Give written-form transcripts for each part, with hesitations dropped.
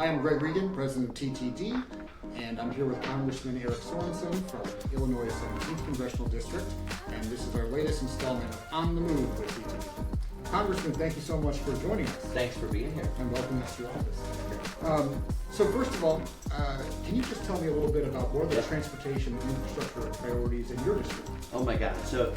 Hi, I'm Greg Regan, president of TTD, and I'm here with Congressman Eric Sorensen from Illinois 17th Congressional District, and this is our latest installment of On the Move with TTD. Congressman, thank you so much for joining us. Thanks for being here. And welcoming us to your office. So first of all, can you just tell me a little bit about what are the transportation and infrastructure priorities in your district? Oh my God. So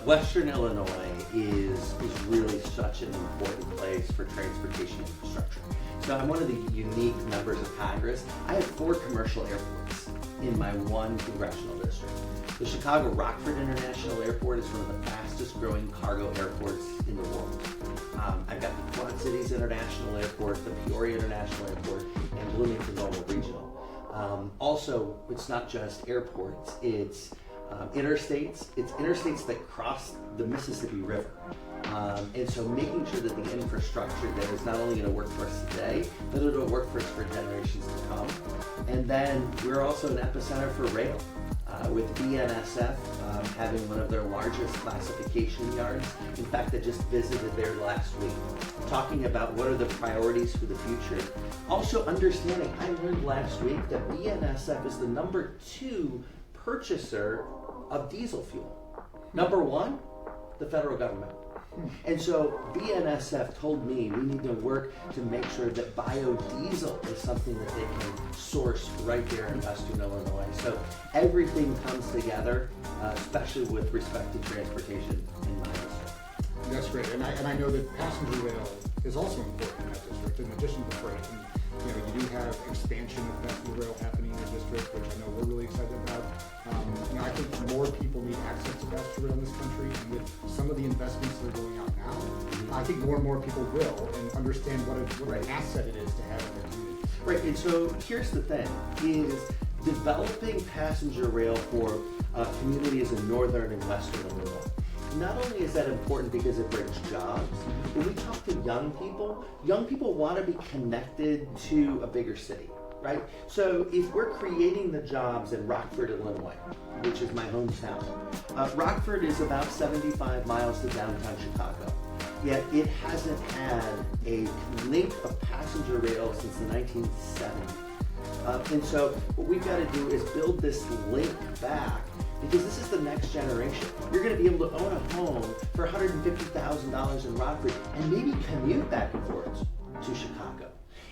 Western Illinois is really such an important place for transportation infrastructure. So I'm one of the unique members of Congress. I have 4 commercial airports in my 1 congressional district. The Chicago Rockford International Airport is one of the fastest growing cargo airports in the world. I've got the Quad Cities International Airport, the Peoria International Airport, and Bloomington-Normal Regional. Also, it's not just airports, it's interstates. It's interstates that cross the Mississippi River. And so making sure that the infrastructure there is not only going to work for us today, but it'll work for us for generations to come. And then we're also an epicenter for rail. With BNSF having one of their largest classification yards. In fact, I just visited there last week, talking about what are the priorities for the future. Also understanding, I learned last week that BNSF is the number 2 purchaser of diesel fuel. Number 1, the federal government. And so BNSF told me we need to work to make sure that biodiesel is something that they can source right there in Western Illinois. So everything comes together, especially with respect to transportation in my district. That's great, and I know that passenger rail is also important in that district, in addition to freight. And, you do have expansion of passenger rail happening in your district, which I know we're really excited about. I think more people need access to passenger rail in this country, and with some of the investments that are going out now, I think more and more people will and understand what an asset it is to have in their community. Right, and so here's the thing, is developing passenger rail for communities in northern and western Illinois. Not only is that important because it brings jobs, when we talk to young people want to be connected to a bigger city, right? So if we're creating the jobs in Rockford, Illinois, which is my hometown, Rockford is about 75 miles to downtown Chicago, yet it hasn't had a link of passenger rail since the 1970s. And so what we've got to do is build this link back, because this is the next generation. You're going to be able to own a home for $150,000 in Rockford and maybe commute back and forth to Chicago.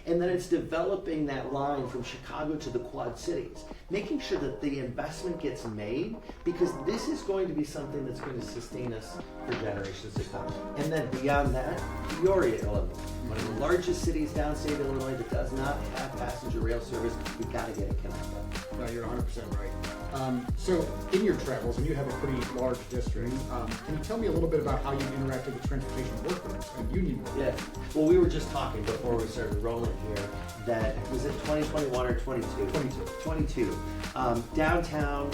And then it's developing that line from Chicago to the Quad Cities, making sure that the investment gets made, because this is going to be something that's going to sustain us for generations to come. And then beyond that, Peoria, Illinois, one of the largest cities downstate Illinois that does not have passenger rail service. We've got to get it connected. No, you're 100% right. So in your travels, and you have a pretty large district, can you tell me a little bit about how you interacted with transportation workers and union workers? Yeah, well, we were just talking before we started rolling here that, was it 2021 or 22? 22. Downtown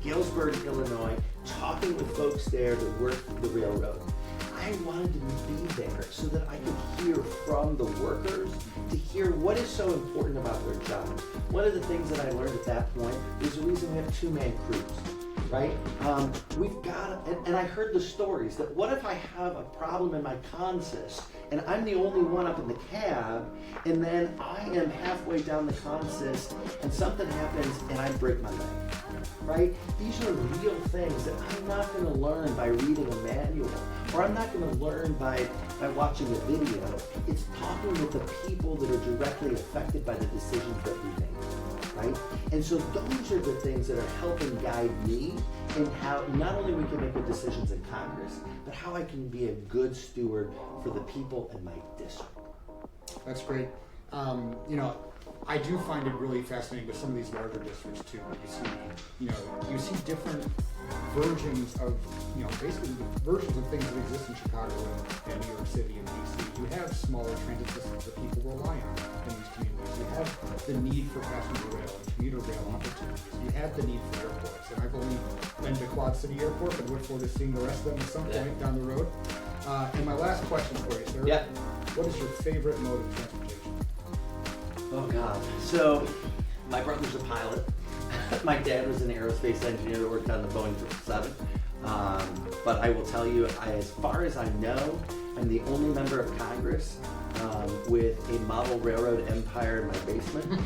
Galesburg, Illinois, talking with folks there that work the railroad. I wanted to be there so that I could hear from the workers, to hear what is so important about their job. One of the things that I learned at that point is the reason we have 2-man crews, right? We've got, and I heard the stories that what if I have a problem in my consist and I'm the only one up in the cab, and then I am halfway down the consist and something happens and I break my leg. Right? These are real things that I'm not going to learn by reading a manual, or I'm not going to learn by watching a video. It's talking with the people that are directly affected by the decisions that we make, right? And so those are the things that are helping guide me in how not only we can make good decisions in Congress, but how I can be a good steward for the people in my district. That's great. I do find it really fascinating with some of these larger districts too. You see different versions of, basically the versions of things that exist in Chicago and New York City and DC. You have smaller transit systems that people rely on in these communities. You have the need for passenger rail and commuter rail opportunities. You have the need for airports. And I've only been to Quad City Airport, but look forward to seeing the rest of them at some point down the road. And my last question for you, sir. Yeah. What is your favorite mode of transportation? Oh God. So my brother's a pilot. My dad was an aerospace engineer that worked on the Boeing 777. But I will tell you, as far as I know, I'm the only member of Congress with a model railroad empire in my basement.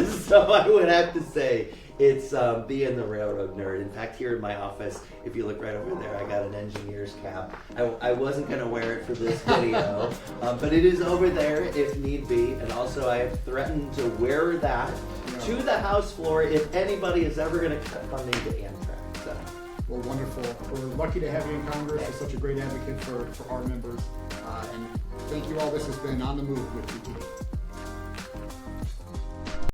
So I would have to say it's being the railroad nerd. In fact, here in my office, if you look right over there, I got an engineer's cap. I wasn't going to wear it for this video, but it is over there if need be. And also I have threatened to wear that to the House floor if anybody is ever going to cut funding to Amtrak. So. Well, wonderful. We're lucky to have you in Congress. You're such a great advocate for our members. And thank you all. This has been On the Move with TTD.